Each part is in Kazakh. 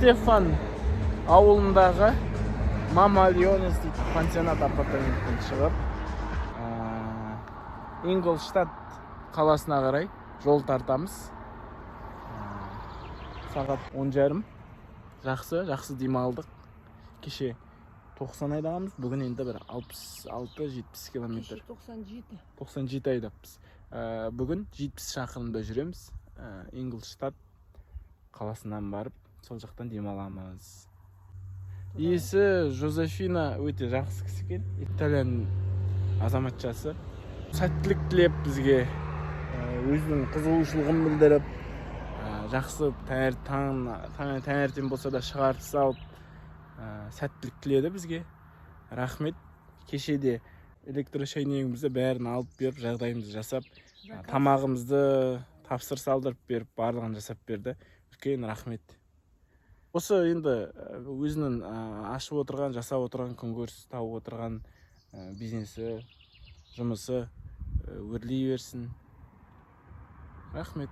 Сан-Стефан ауылындағы Мама Леонес дейді пансионат апартаменттен шығып, Инглштадт қаласына қарай жол тартамыз. Сағат 10:30. Жақсы демалдық. Кеше 90 айдағанбыз, бүгін енді бір 66-70 километр. 97 айдаппыз. Бүгін 70 шақырымда жүреміз. Инглштадт қаласынан барып, сол жақтан демаламыз. Иесі Жозефина өте жақсы кісі екен. Итальян азаматшасы. Сәттілік тілеп бізге, өзінің қызығушылығын білдіріп, жақсы таңертең болса да шығарып салып, сәттілік тіледі бізге. Рахмет. Кешеде электрошайнегімізді бәрін алып беріп, жағдайымызды жасап, тамағымызды тапсырыс алдырып беріп, барлығын жасап берді. Үлкен рахмет. Осы енді өзінің ашып отырған, жасап отырған, күнкөріс тауып отырған бизнесі, жұмысы өрлей берсін. Рахмет.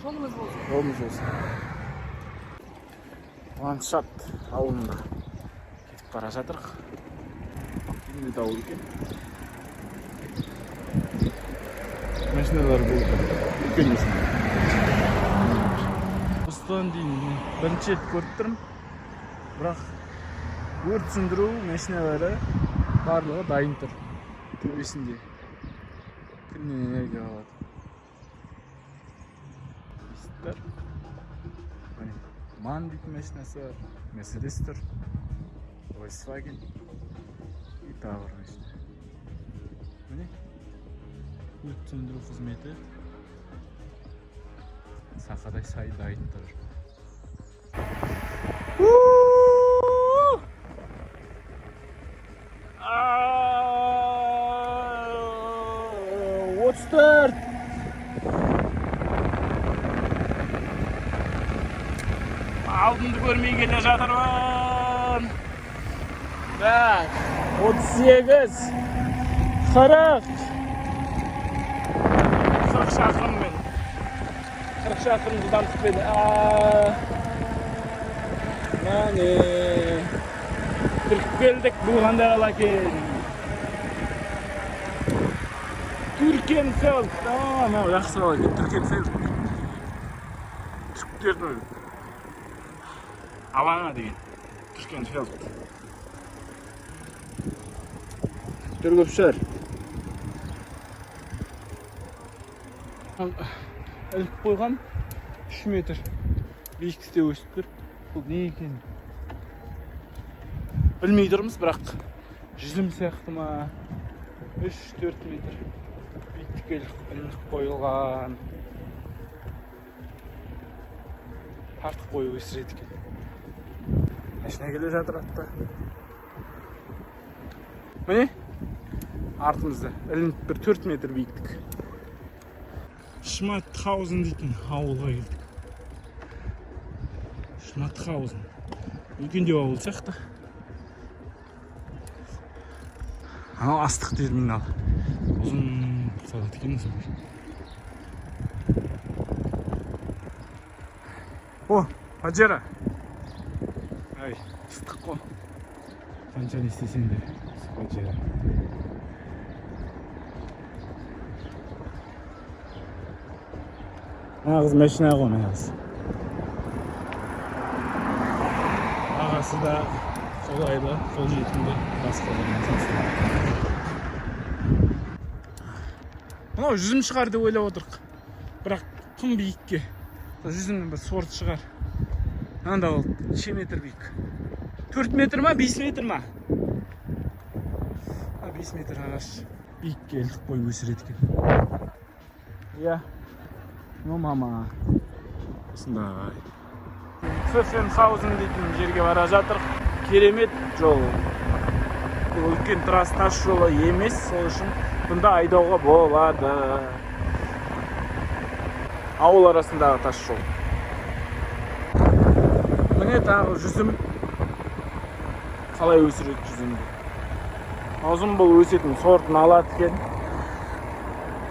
Жолымыз болсын. Жолымыз болсын. Ландшафт ауылында кетіп бара жатырық. Керемет ауыл екен. Машиналар болды. Үлкен машина. Осыдан дейін бірінші рет көріп тұрмын. Бірақ өрт сөндіру машиналары барлығы дайын тұр. Төбесінде. Күннен энергия алады. Естір. Ман дейтін машинасы бар. Мерседес тұр. Volkswagen. И тағы бір машина. Міне. Өрт сөндіру қызметі. Сақадай сай дайын тұр. Алдымды көрмей келе жатырмын. 38, 40 шақырыммен. 40 шақырым жылдамдықпен. Мәне. Түріп келдік, бұл қандай қала екен. Түркенфелд. Мынау жақсы қала екен, Түркенфелд. Түріктердің алаңы деген. Түркенфелд. Түріктер көп шығар. Іліп қойған 3 метр биіктікте өсіп тұр. Бұл не екен? Білмей тұрмыз, бірақ жүзім сияқты ма? 3-4 метр биіктікке іліп қойылған. Тартып қойып өсіреді екен. Машина келе жатыр атта. Міне, артымызда ілініп бір 4 метр биіктік. Шматхаузен дейтін ауылға келдік. Шматхаузен. Үлкендеу ауыл сияқты. Анау астық терминал. Ұзын салат екен осы. О, Паджеро. Ай, ыстық қой. Қанша не істесең де, Паджеро. Ағыз машина ғой, ағыз. Ағасы да қолайлы, қол жетімді басқаларына. Мынау жүзім шығар деп ойлап отырық. Бірақ тым биікке. Жүзімнің бір сорт шығар. Анда ол 2 метр биік. 4 метр ма, 5 метр ма? 5 метр ағаш биікке ілтіп қой өсіреді екен. Иә. Ну, мама. Осындай. Пфеффенхаузен дейтін жерге бара жатыр. Керемет жол. Бұл үлкен тас жолы емес, сол үшін бұнда айдауға болады. Ауыл арасындағы тас жол. Міне тағы жүзім. Қалай өсіреді жүзімді? Ұзын бұл өсетін сортын алады екен.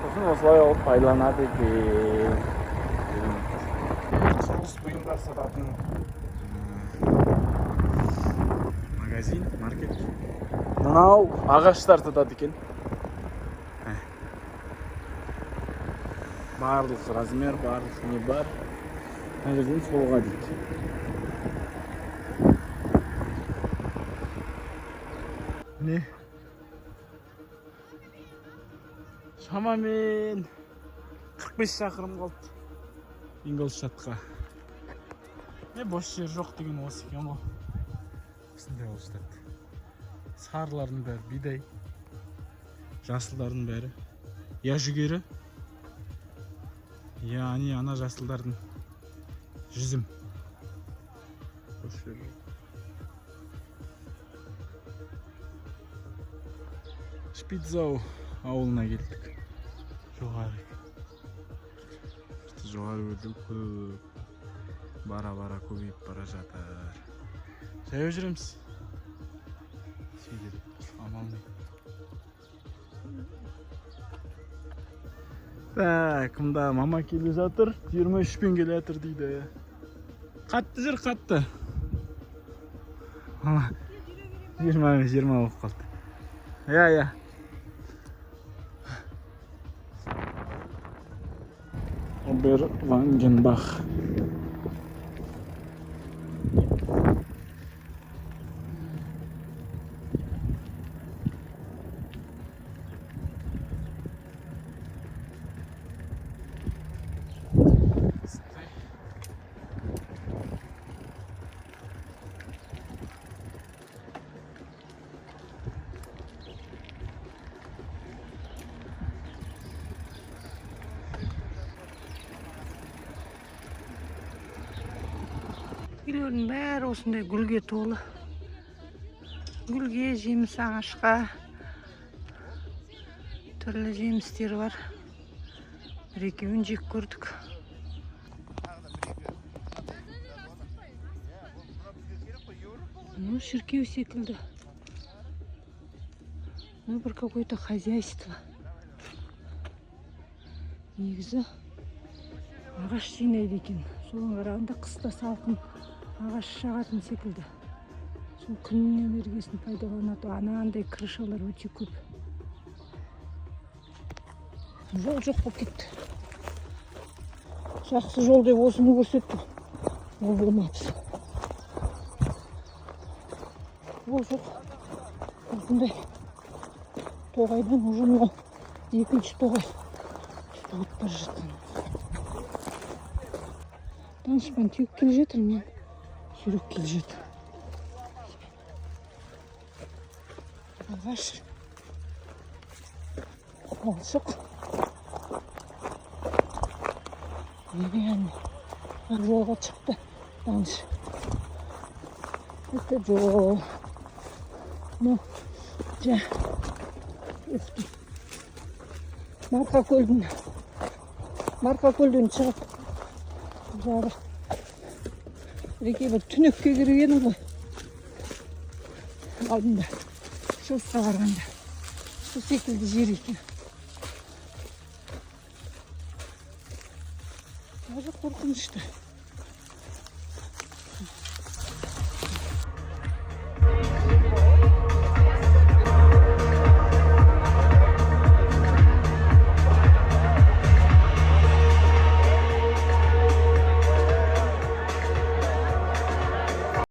Сосын осылай алып пайдаланады екен. құрылыс бұйымдар сататын магазин, маркет. Мынау ағаштар сатады екен. Барлық размер, барлық не бар. Мына жерден солға дейді. Не? Шамамен 45 шақырым қалды. Ингольштадтқа. Не бос жер жоқ деген осы екен ғой. Осындай Олштадт. Сарылардың бәрі бидай. Жасылдардың бәрі я жүгері. Яғни ана жасылдардың жүзім. Шпицау ауылына келдік. Жоғары. Жоғары өрлеу көп. Бара-бара көбейіп бара жатыр. Жаяу жүреміз. Сөйлеп, амал не. Так, мында мама келе жатыр. 23-пен келе жатыр дейді. Қатты жүр, қатты. 20 болып қалды. Я. Обервангенбах. Үйлердің бәрі осындай гүлге толы. Гүлге, жеміс ағашқа түрлі жемістер бар. Бір екеуін жек көрдік. Ну, шіркеу секілді. Ну, бір какое-то хозяйство. Негізі ағаш жинайды екен. Соның арасында қыста салқын ағаш жағатын секілді. Сол күннен энергиясын пайдаланады. Анандай крышалар өте көп. Жол жоқ болып кетті. Жақсы жол деп осыны көрсетті. Ол болмапсы. Ол жоқ. Осындай тоғайдан уже мынау екінші тоғай. Өтіп бара жатқан. Данышпан теуіп келе жатыр, мен сүйреп келе жатыр. Ағаш. Балшық. Нереально. Жолға шықты. Даныш. Это жол. Ну, жа. Ух ты. Марқа көлден шығып. Жары. Реке бір түнекке кіргенім ғой. Алдында. Шығысқа барғанда. Сол секілді жер екен. Даже қорқынышты.